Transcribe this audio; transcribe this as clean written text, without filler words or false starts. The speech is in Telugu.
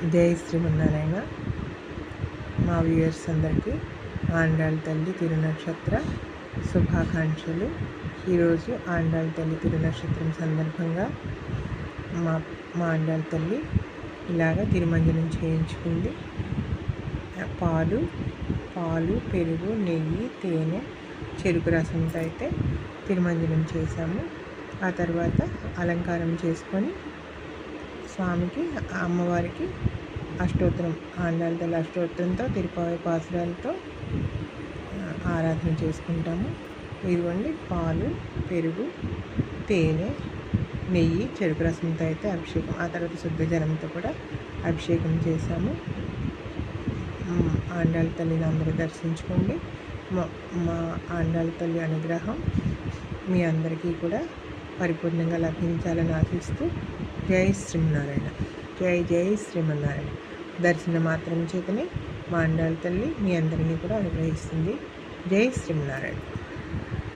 జై శ్రీమన్నారాయణ. మా వ్యూయర్స్ అందరికీ ఆండాళ్ళ తల్లి తిరునక్షత్ర శుభాకాంక్షలు. ఈరోజు ఆండాళ్ళ తల్లి తిరునక్షత్రం సందర్భంగా మా ఆండాళ్ళ తల్లి ఇలాగ తిరుమంజనం చేయించుకుంది. పాలు, పెరుగు, నెయ్యి, తేనె, చెరుకు రసంతో అయితే తిరుమంజనం చేశాము. ఆ తర్వాత అలంకారం చేసుకొని స్వామికి, అమ్మవారికి అష్టోత్తరం, ఆండాళ్ళ తల్లి అష్టోత్తరంతో, తిరుపావి పాసురాలతో ఆరాధన చేసుకుంటాము. ఇదిగోండి పాలు, పెరుగు, తేనె, నెయ్యి, చెరుకు రసంతో అయితే అభిషేకం, ఆ తర్వాత శుద్ధ జలంతో కూడా అభిషేకం చేశాము. ఆండాళ్ళ తల్లిని అందరూ దర్శించుకోండి. మా ఆండాళ్ళ తల్లి అనుగ్రహం మీ అందరికీ కూడా పరిపూర్ణంగా లభించాలని ఆశిస్తూ జై శ్రీమన్నారాయణ. జై శ్రీమన్నారాయణ. దర్శన మాత్రం చేతనే మా ఆండాళ్ళ తల్లి మీ అందరినీ కూడా అనుగ్రహిస్తుంది. జై శ్రీమన్నారాయణ.